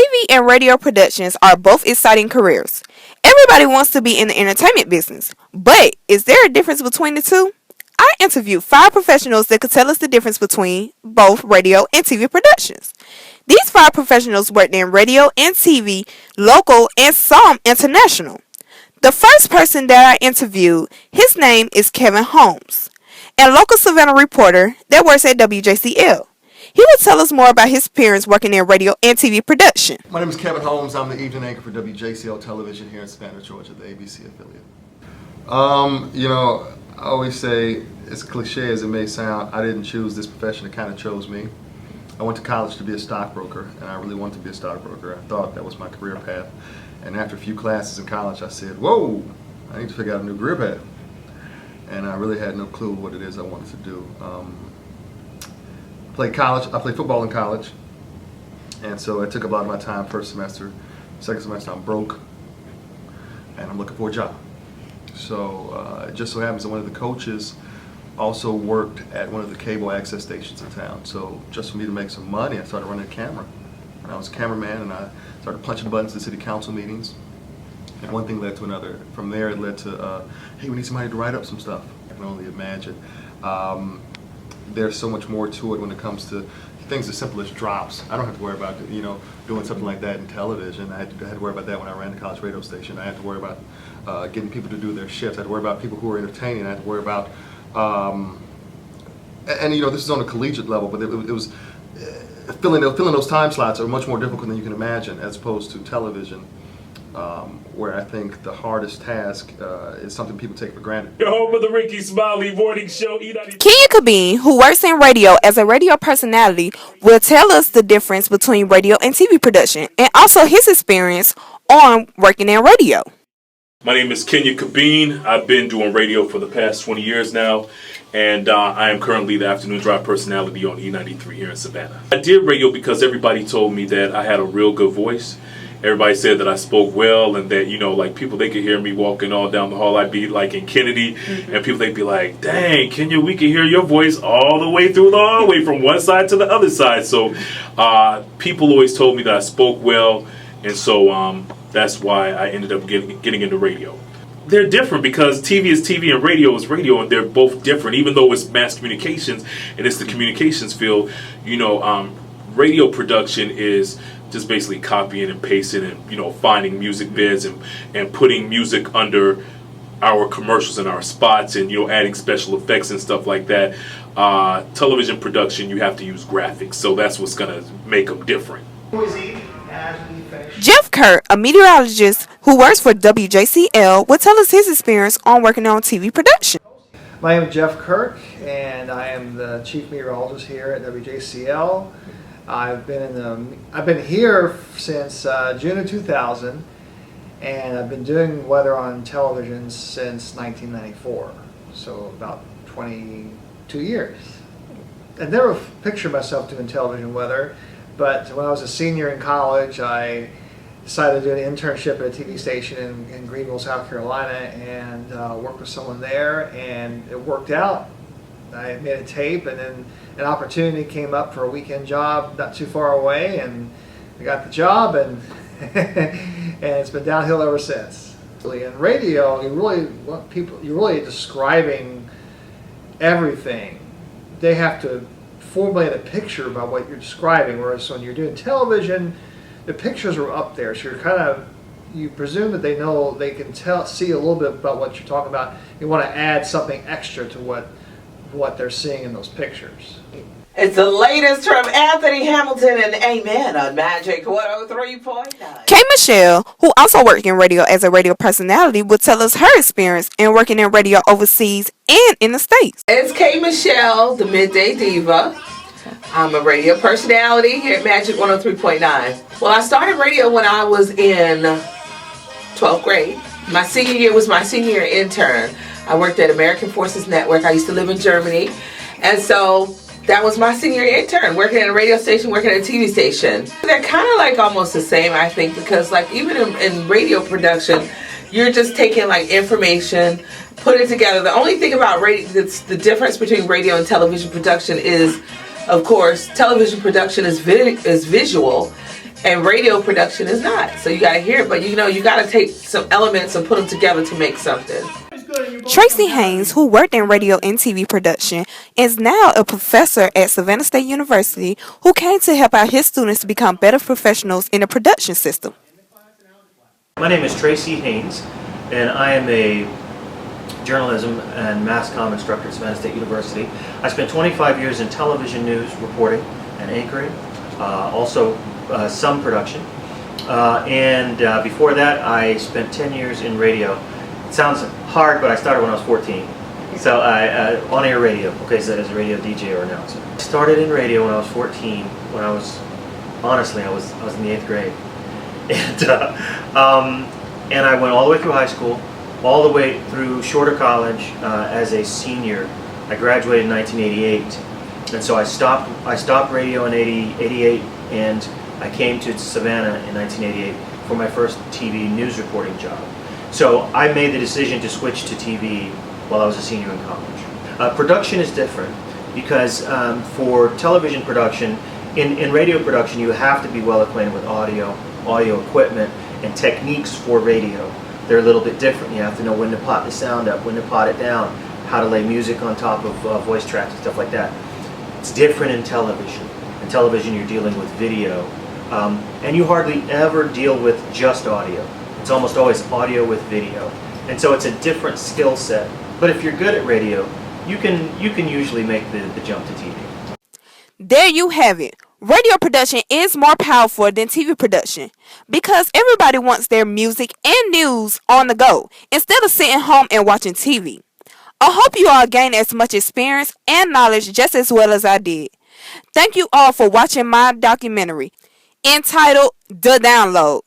TV and radio productions are both exciting careers. Everybody wants to be in the entertainment business, but is there a difference between the two? I interviewed 5 professionals that could tell us the difference between both radio and TV productions. These 5 professionals worked in radio and TV, local and some international. The first person that I interviewed, his name is Kevin Holmes, a local Savannah reporter that works at WJCL. He will tell us more about his experience working in radio and TV production. My name is Kevin Holmes. I'm the evening anchor for WJCL Television here in Savannah, Georgia, the ABC affiliate. I always say, as cliche as it may sound, I didn't choose this profession, it kind of chose me. I went to college to be a stockbroker, and I really wanted to be a stockbroker. I thought that was my career path. And after a few classes in college, I said, whoa, I need to figure out a new career path. And I really had no clue what it is I wanted to do. I played football in college, and so it took a lot of my time first semester. Second semester, I'm broke, and I'm looking for a job. So it just so happens that one of the coaches also worked at one of the cable access stations in town. So just for me to make some money, I started running a camera. And I was a cameraman, and I started punching buttons at city council meetings. And one thing led to another. From there, it led to, hey, we need somebody to write up some stuff. I can only imagine. There's so much more to it when it comes to things as simple as drops. I don't have to worry about doing something like that in television. I had to worry about that when I ran the college radio station. I had to worry about getting people to do their shifts. I had to worry about people who were entertaining. I had to worry about, this is on a collegiate level, but it was filling those time slots are much more difficult than you can imagine, as opposed to television, where I think the hardest task is something people take for granted. Your home of the Ricky Smiley Morning Show. Kenya Kabine, who works in radio as a radio personality, will tell us the difference between radio and TV production, and also his experience on working in radio. My name is Kenya Kabine. I've been doing radio for the past 20 years now, and I am currently the afternoon drive personality on E93 here in Savannah. I did radio because everybody told me that I had a real good voice. Everybody said that I spoke well, and that, people, they could hear me walking all down the hall. I'd be like in Kennedy, and people, they'd be like, dang, Kenya, we can hear your voice all the way through the hallway from one side to the other side. So people always told me that I spoke well, and so that's why I ended up getting into radio. They're different because TV is TV and radio is radio, and they're both different. Even though it's mass communications and it's the communications field, radio production is just basically copying and pasting and finding music beds and putting music under our commercials and our spots and adding special effects and stuff like that. Television production, you have to use graphics, so that's what's gonna make them different. Jeff Kirk, a meteorologist who works for WJCL, will tell us his experience on working on TV production. My name is Jeff Kirk, and I am the chief meteorologist here at WJCL. I've been here since June of 2000, and I've been doing weather on television since 1994, so about 22 years. I never pictured myself doing television weather, but when I was a senior in college, I decided to do an internship at a TV station in Greenville, South Carolina, and worked with someone there, and it worked out. I made a tape, and then an opportunity came up for a weekend job not too far away, and I got the job, and and it's been downhill ever since. In radio, you're really describing everything. They have to formulate a picture about what you're describing, whereas when you're doing television, the pictures are up there, so you presume that they know, they can see a little bit about what you're talking about. You want to add something extra to what they're seeing in those pictures. It's the latest from Anthony Hamilton and Amen on Magic 103.9. Kay Michelle, who also worked in radio as a radio personality, will tell us her experience in working in radio overseas and in the States. It's Kay Michelle, the Midday Diva. I'm a radio personality here at Magic 103.9. Well, I started radio when I was in 12th grade. My senior year was my senior year intern. I worked at American Forces Network. I used to live in Germany. And so that was my senior intern, working at a radio station, working at a TV station. They're kind of like almost the same, I think, because like even in radio production, you're just taking like information, put it together. The only thing about radio, the difference between radio and television production is Of course, television production is visual, and radio production is not. So you got to hear it, but you got to take some elements and put them together to make something. Tracy Haynes, who worked in radio and TV production, is now a professor at Savannah State University who came to help out his students to become better professionals in the production system. My name is Tracy Haynes, and I am a journalism and mass comm instructor at Savannah State University. I spent 25 years in television news reporting and anchoring, also some production. Before that, I spent 10 years in radio. It sounds hard, but I started when I was 14. So on-air radio, okay, so as a radio DJ or announcer. I started in radio when I was 14, when I was in the 8th grade. And I went all the way through high school, all the way through Shorter College as a senior. I graduated in 1988, and so I stopped radio in 88, and I came to Savannah in 1988 for my first TV news reporting job. So I made the decision to switch to TV while I was a senior in college. Production is different because for television production, in radio production, you have to be well acquainted with audio equipment, and techniques for radio. They're a little bit different. You have to know when to pot the sound up, when to pot it down, how to lay music on top of voice tracks and stuff like that. It's different in television. In television, you're dealing with video, and you hardly ever deal with just audio. It's almost always audio with video, and so it's a different skill set. But if you're good at radio, you can usually make the jump to TV. There you have it. Radio production is more powerful than TV production because everybody wants their music and news on the go instead of sitting home and watching TV. I hope you all gain as much experience and knowledge just as well as I did. Thank you all for watching my documentary entitled The Download.